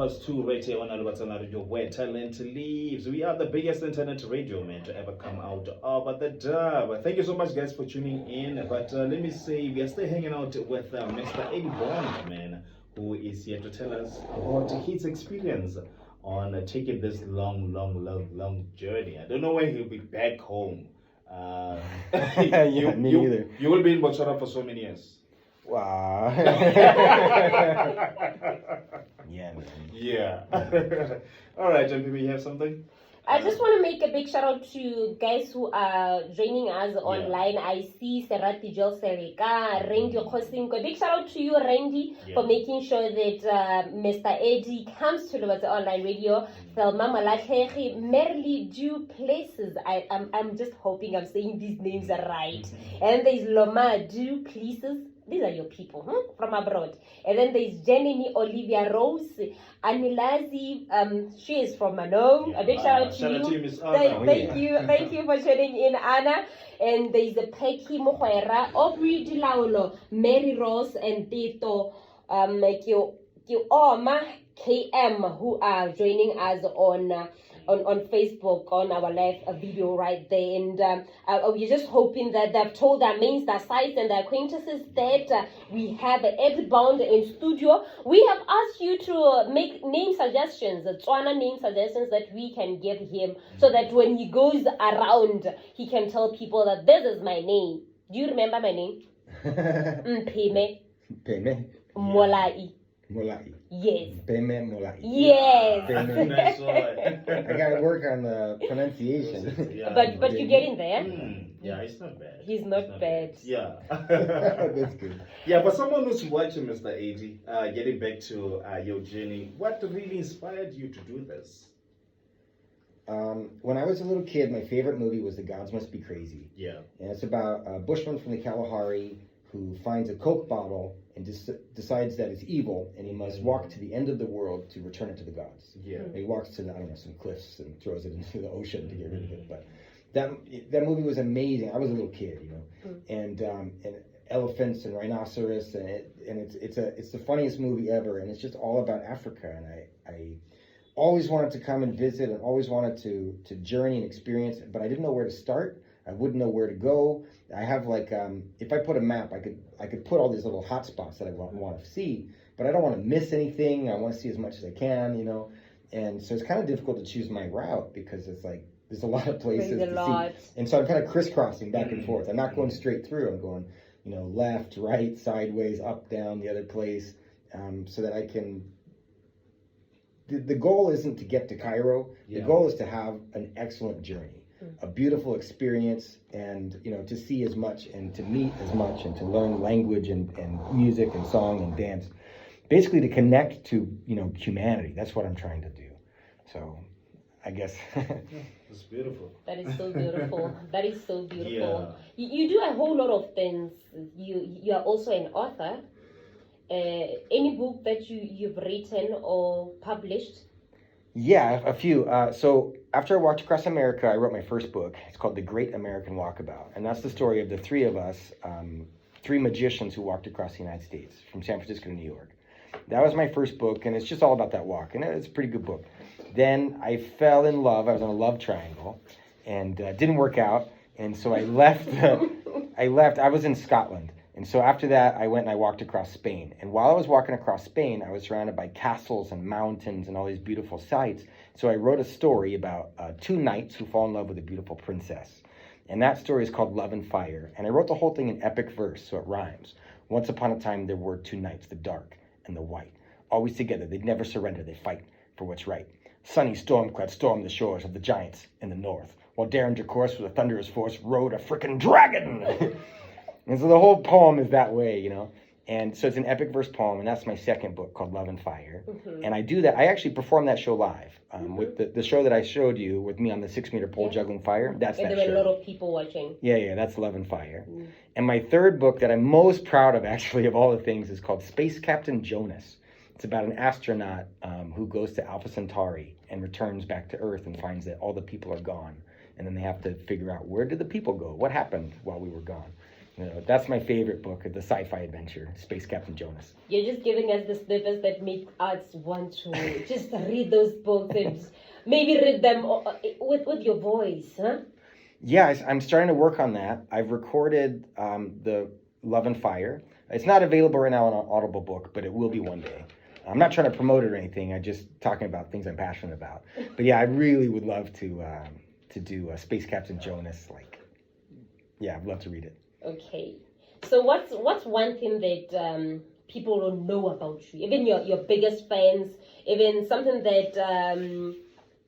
Us to Radio on Lobatse Online Radio, where talent lives. We are the biggest internet radio, man, to ever come out of the dub. Thank you so much, guys, for tuning in. But let me say, we are still hanging out with Mr. Eddie Bond, man, who is here to tell us about his experience on taking this long journey. I don't know when he'll be back home. Yeah, me neither. You will be in Botswana for so many years. Wow. Yeah, man. Yeah. All right, John, you have something? I just want to make a big shout out to guys who are joining us online. I see Serati Jol Serika, Randy Khosinko. Big shout out to you, Randy, for making sure that Mr. Eddie comes to Lobatse Online Radio. Thelma Malakhehi, Merly Du Places. I'm just hoping I'm saying these names right. And there's Loma Du Places. These are your people from abroad. And then there's Jenny Olivia Rose, Anilazi. She is from Manong. A big shout out to you. Miss Anna. Thank you for tuning in, Anna. And there's a Peggy Mohuera, Aubrey Dilaulo, Mary Rose, and Tito Oma KM, who are joining us on Facebook, on our live video right there. And we're just hoping that they've told their mains, their sites, and their acquaintances that we have Eddie Bound in studio. We have asked you to make name suggestions, Tswana name suggestions that we can give him, so that when he goes around, he can tell people that this is my name. Do you remember my name? Mpeme. Peme. Molai. Molai. Yes. Peme Molai. Yes. Peme. Nice one. I gotta work on the pronunciation. Yeah. But you're getting there. Yeah, it's not bad. He's not bad. Yeah. That's good. Yeah, for someone who's watching, Mr. AD, getting back to your journey, what really inspired you to do this? When I was a little kid, my favorite movie was The Gods Must Be Crazy. Yeah. And it's about a bushman from the Kalahari who finds a Coke bottle and decides that it's evil, and he must walk to the end of the world to return it to the gods. Yeah. And he walks to, some cliffs and throws it into the ocean to get rid of it. But that movie was amazing. I was a little kid, and elephants and rhinoceros, and it's the funniest movie ever, and it's just all about Africa. And I always wanted to come and visit, and always wanted to journey and experience it, but I didn't know where to start. I wouldn't know where to go. I have if I put a map, I could put all these little hot spots that I want to see, but I don't want to miss anything. I want to see as much as I can, and so it's kind of difficult to choose my route because it's there's a lot of places to see, and so I'm kind of crisscrossing back and forth. I'm not going straight through. I'm going, left, right, sideways, up, down, the other place, so that I can. The goal isn't to get to Cairo. The goal is to have an excellent journey. A beautiful experience, and to see as much and to meet as much and to learn language and music and song and dance, basically to connect to humanity. That's what I'm trying to do. So I guess It's beautiful. That is so beautiful. That is so beautiful. Yeah. You do a whole lot of things. You are also an author. Any book that you've written or published? Yeah, a few. So after I walked across America, I wrote my first book. It's called The Great American Walkabout. And that's the story of the three of us, three magicians who walked across the United States from San Francisco to New York. That was my first book, and it's just all about that walk. And it's a pretty good book. Then I fell in love. I was on a love triangle, and didn't work out. And so I left. I was in Scotland. And so after that, I went and I walked across Spain. And while I was walking across Spain, I was surrounded by castles and mountains and all these beautiful sights. So I wrote a story about two knights who fall in love with a beautiful princess. And that story is called Love and Fire. And I wrote the whole thing in epic verse, so it rhymes. Once upon a time, there were two knights, the dark and the white. Always together, they'd never surrender, they fight for what's right. Sunny storm-clad stormed the shores of the giants in the north, while Derringer course with a thunderous force rode a frickin' dragon. And so the whole poem is that way, And so it's an epic verse poem, and that's my second book called Love and Fire. Mm-hmm. And I do that. I actually perform that show live with the show that I showed you with me on the 6-meter pole juggling fire. That's that show. And there were a lot of people watching. Yeah, that's Love and Fire. Mm. And my third book that I'm most proud of, actually, of all the things, is called Space Captain Jonas. It's about an astronaut who goes to Alpha Centauri and returns back to Earth and finds that all the people are gone. And then they have to figure out, where did the people go? What happened while we were gone? That's my favorite book, the sci-fi adventure, Space Captain Jonas. You're just giving us the snippets that make us want to just read those books and maybe read them with your voice, huh? Yeah, I'm starting to work on that. I've recorded the Love and Fire. It's not available right now on an Audible book, but it will be one day. I'm not trying to promote it or anything. I'm just talking about things I'm passionate about. But yeah, I really would love to do Space Captain Jonas. I'd love to read it. Okay. So what's one thing that people don't know about you? Even your biggest fans, even something that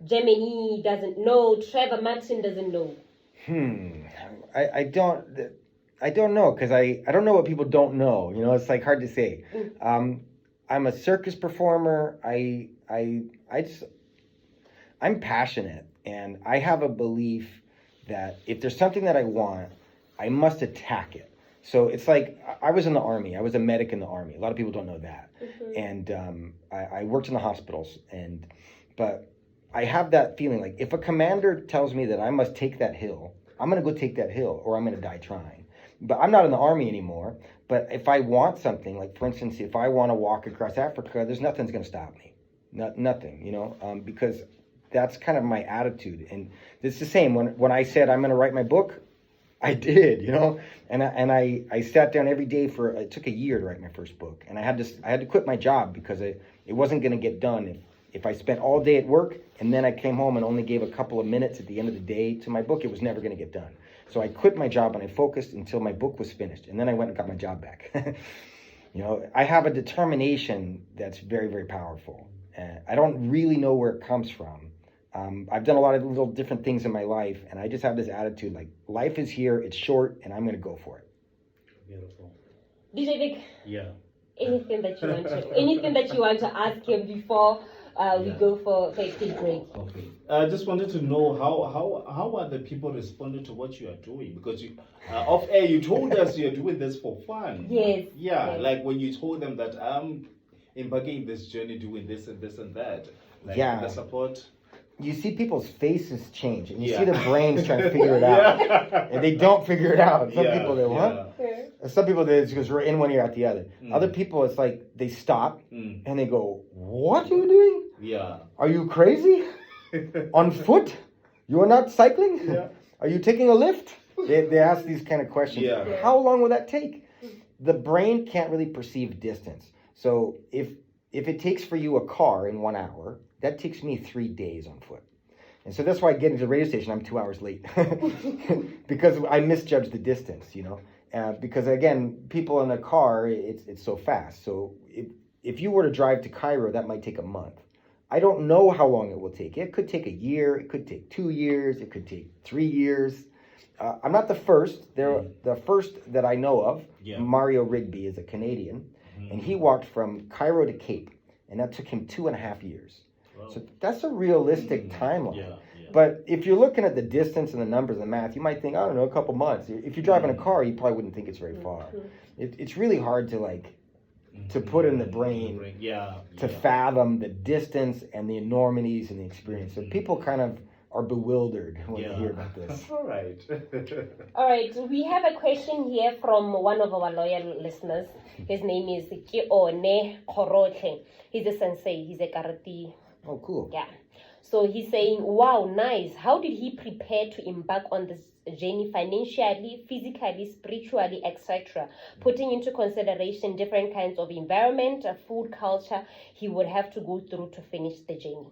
Gemini doesn't know, Trevor Martin doesn't know. I don't know, because I don't know what people don't know. It's like hard to say. I'm a circus performer. I'm passionate, and I have a belief that if there's something that I want, I must attack it. So it's like, I was in the Army. I was a medic in the Army. A lot of people don't know that. And I worked in the hospitals. But I have that feeling, like, if a commander tells me that I must take that hill, I'm going to go take that hill, or I'm going to die trying. But I'm not in the Army anymore. But if I want something, like, for instance, if I want to walk across Africa, there's nothing's going to stop me. Nothing, because that's kind of my attitude. And it's the same. When I said I'm going to write my book, I did, and I sat down every day it took a year to write my first book. And I had to quit my job because it wasn't going to get done if I spent all day at work and then I came home and only gave a couple of minutes at the end of the day to my book. It was never going to get done. So I quit my job and I focused until my book was finished. And then I went and got my job back. I have a determination that's very, very powerful. I don't really know where it comes from. I've done a lot of little different things in my life, and I just have this attitude, like, life is here, it's short, and I'm going to go for it. Beautiful. DJ Vic? Yeah. Anything that you want to ask him before we go for a quick break? Okay. I just wanted to know how are the people responding to what you are doing? Because off air you told us you're doing this for fun. Yes. Yeah. Yes. Like when you told them that I'm embarking this journey, doing this and this and that. Like, yeah. The support. You see people's faces change, and you see their brains trying to figure it out, and they don't figure it out. Some people, they what? Yeah. Some people, they just go in one ear out the other. Other people, it's like they stop and they go, "What are you doing? Yeah. Are you crazy? On foot? You are not cycling? Yeah. Are you taking a lift?" They ask these kind of questions. Yeah. How long will that take? The brain can't really perceive distance. So if it takes for you a car in 1 hour, that takes me 3 days on foot. And so that's why getting to the radio station, I'm 2 hours late. Because I misjudged the distance, because, again, people in a car, it's so fast. So if you were to drive to Cairo, that might take a month. I don't know how long it will take. It could take a year. It could take 2 years. It could take 3 years. I'm not the first. The first that I know of, Mario Rigby, is a Canadian. And he walked from Cairo to Cape. And that took him 2.5 years. So that's a realistic timeline. Yeah. But if you're looking at the distance and the numbers and the math, you might think, I don't know, a couple months. If you're driving a car, you probably wouldn't think it's very far. It's really hard to put in the brain to fathom the distance and the enormities and the experience. So people kind of are bewildered when they hear about this. All right. All right. We have a question here from one of our loyal listeners. His name is Kione Korotle. He's a sensei. He's a karate. Oh, cool. Yeah. So he's saying, wow, nice. How did he prepare to embark on this journey financially, physically, spiritually, etc., putting into consideration different kinds of environment, food, culture he would have to go through to finish the journey?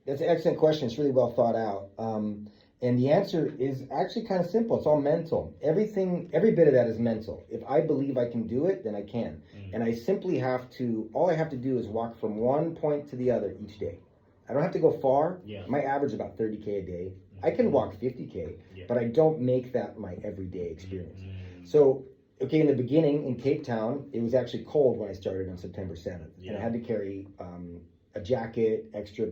That's an excellent question. It's really well thought out. And the answer is actually kind of simple. It's all mental. Every bit of that is mental. If I believe I can do it, then I can. And I simply all I have to do is walk from one point to the other each day. I don't have to go far. My average is about 30K a day. I can walk 50K, but I don't make that my everyday experience. So, okay, in the beginning in Cape Town, it was actually cold when I started on September 7th. And I had to carry a jacket, extra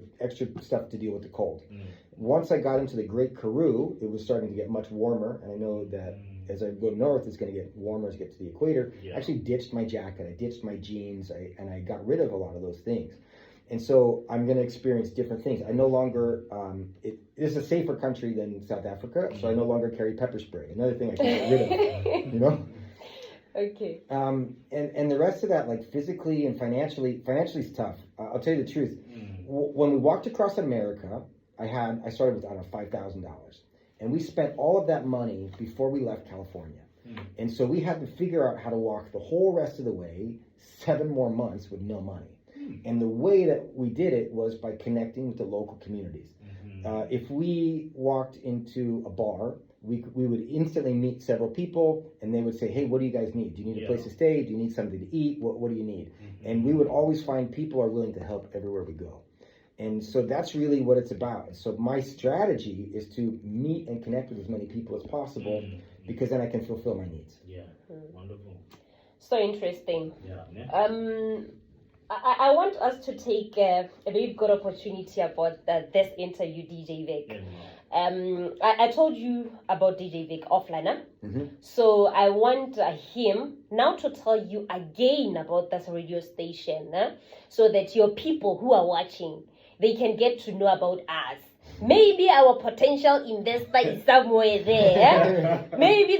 stuff to deal with the cold. Once I got into the Great Karoo, it was starting to get much warmer, and I know that as I go north, it's going to get warmer as I get to the equator. I actually ditched my jacket, I ditched my jeans, and I got rid of a lot of those things. And so I'm going to experience different things. I no longer, this is a safer country than South Africa, so I no longer carry pepper spray. Another thing I can get rid of, Okay. And the rest of that, like physically and financially is tough. I'll tell you the truth. When we walked across America, I started with, I don't know, $5,000. And we spent all of that money before we left California. And so we had to figure out how to walk the whole rest of the way, 7 more months with no money. And the way that we did it was by connecting with the local communities. If we walked into a bar, we would instantly meet several people, and they would say, hey, what do you guys need? Do you need a place to stay? Do you need something to eat? What do you need? And we would always find people are willing to help everywhere we go. And so that's really what it's about. And so my strategy is to meet and connect with as many people as possible, because then I can fulfill my needs. Yeah, wonderful. So interesting. Yeah. I want us to take a very good opportunity about this interview, DJ Vic. I told you about DJ Vic offline, huh? So I want him now to tell you again about this radio station, so that your people who are watching, they can get to know about us. Maybe our potential investor is somewhere there. Maybe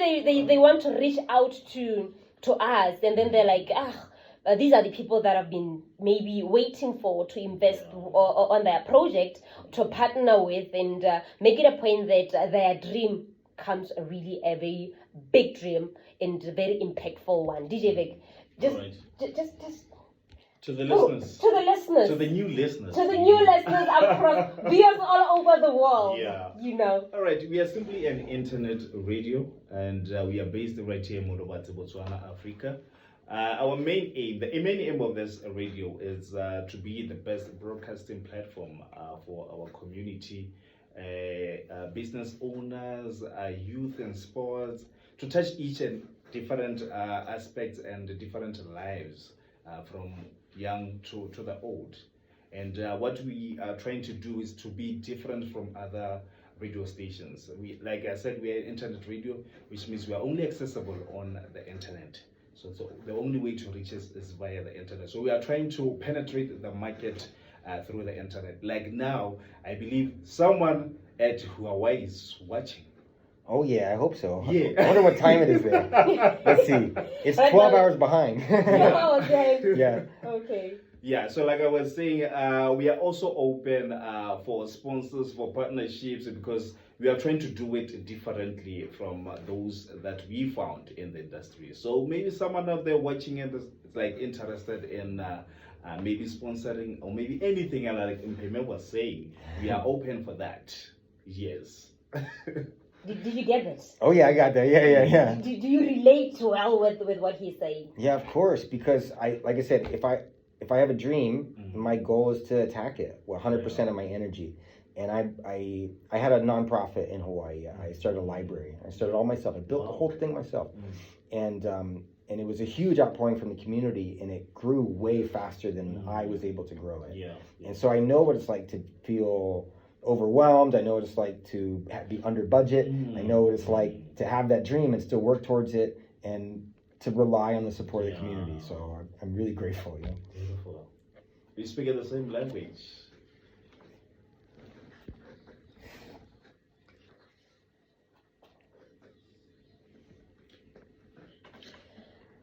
they want to reach out to us, and then they're like, these are the people that have been maybe waiting to invest on their project, to partner with, and make it a point that their dream comes really a very big dream and a very impactful one. DJ Vic, just to the listeners. To the listeners. To the new listeners. To the new listeners across viewers all over the world. Yeah. You know. All right. We are simply an internet radio, and we are based right here in Lobatse, Botswana, Africa. Our main aim, the main aim of this radio is to be the best broadcasting platform for our community, business owners, youth and sports, to touch each and different aspects and different lives, from young to the old. And what we are trying to do is to be different from other radio stations. Like I said, we are internet radio, which means we are only accessible on the internet. So the only way to reach us is via the internet. So we are trying to penetrate the market through the internet. Like now, I believe someone at Huawei is watching. Oh yeah, I hope so. Yeah. I wonder what time it is there. Let's see. It's 12 hours behind. 12 hours behind. Yeah. Okay. Yeah, so like I was saying, we are also open for sponsors, for partnerships, because we are trying to do it differently from those that we found in the industry. So maybe someone out there watching it is like interested in maybe sponsoring or maybe anything, and like Mpeme was saying, we are open for that. Yes. Did you get this? Oh yeah, I got that. Yeah. Do you relate well with what he's saying? Yeah, of course, because like I said, if I have a dream, my goal is to attack it with 100% of my energy. And I had a nonprofit in Hawaii. I started a library. I started all myself. I built the whole thing myself. And it was a huge outpouring from the community, and it grew way faster than I was able to grow it. Yeah. And so I know what it's like to feel overwhelmed. I know what it's like to be under budget. I know what it's like to have that dream and still work towards it, and to rely on the support of the community. So I'm really grateful. Beautiful. We speak the same language.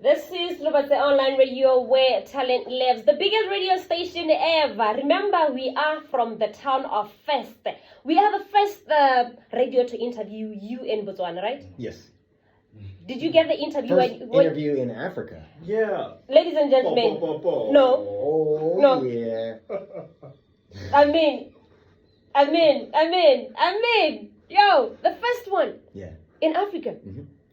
This is Lobatse Online Radio, where talent lives. The biggest radio station ever. Remember, we are from the town of First. We are the first radio to interview you in Botswana, right? Yes. Did you get the interview? First interview in Africa. Yeah. Ladies and gentlemen. No. Oh, No. Yeah. Amen. Yo, the first one. Yeah. In Africa.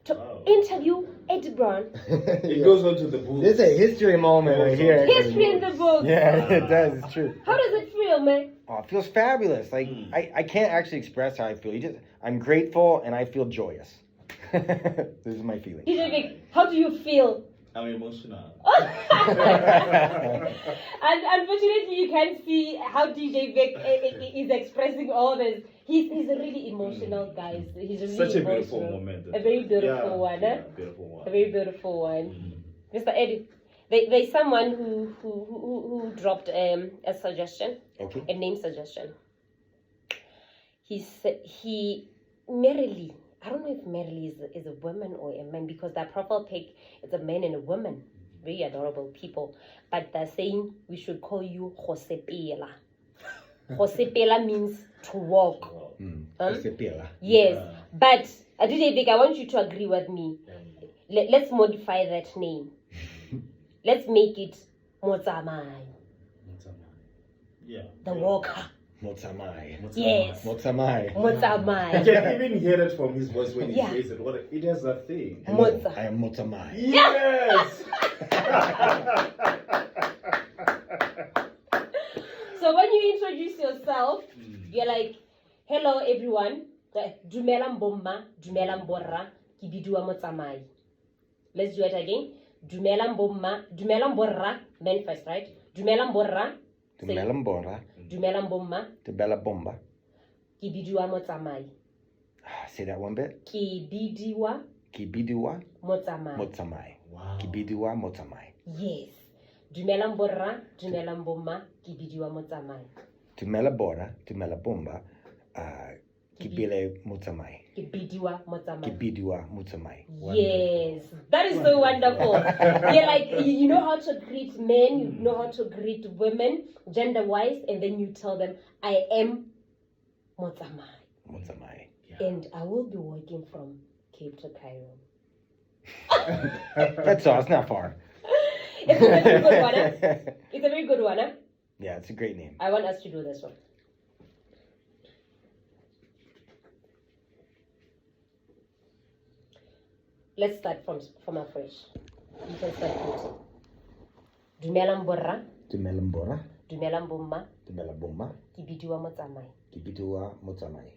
To interview Eddie Brown. It goes on to the book. This is a history moment right here. History in the book. Yeah, it does. It's true. How does it feel, man? Oh, it feels fabulous. Like I can't actually express how I feel. I'm grateful and I feel joyous. This is my feeling. DJ Vic, how do you feel? I'm emotional. And unfortunately, you can't see how DJ Vic is expressing all this. He's a really emotional guy. He's really Such a emotional. beautiful moment. A very beautiful one, eh? Beautiful one. A very beautiful one. Mr. Eddie, there's someone who dropped a suggestion, Okay. a name suggestion. He merrily I don't know if Merle is a woman or a man, because that profile pic is a man and a woman. Very adorable people. But they're saying we should call you Josepela. Josepela means to walk. Josepela. Yes. But DJ Vic, I want you to agree with me. Let's modify that name. Let's make it Motsamai. Yeah. The walker. Motsamai. Yes. Motsamai. Motsamai. You can even hear it from his voice when he Yeah. says it. It has a thing. Hello, I am Motsamai. Yes! So when you introduce yourself, you're like, hello everyone. Dumela mbomma, dumela mborra, ki bidiwa Motsamai. Let's do it again. Dumela mbomma, dumela mborra, men first, right? Dumela mborra. Dumela mbora. Dumela mbomma, Dumela bomba. ki bidiwa Motsamai. Say that one bit. Ki bidiwa Kibidiwa Motsamai. Motsamai. Wow. Kibidiwa Motsamai. Yes. Dumela mborra, dumela mbomma, ki bidiwa Motsamai. Dumela bora, dumela bomba. Kibile Motsamai. Ki bidiwa Motsamai. Kibidiwa Motsamai. Yes, that is so wonderful. You're like, you know how to greet men, you know how to greet women, gender-wise, and then you tell them, I am Motsamai, Motsamai. and I will be working from Cape to Cairo. That's all. It's not far. It's a very good one. Huh? It's a very good one. Huh? Yeah, it's a great name. I want us to do this one. Let's start from afresh. You can start with Dumela mborra, Dumela mbora. dumela mbomma, Dumela bomba. ki bidiwa Motsamai. Kibidiwa Motsamai.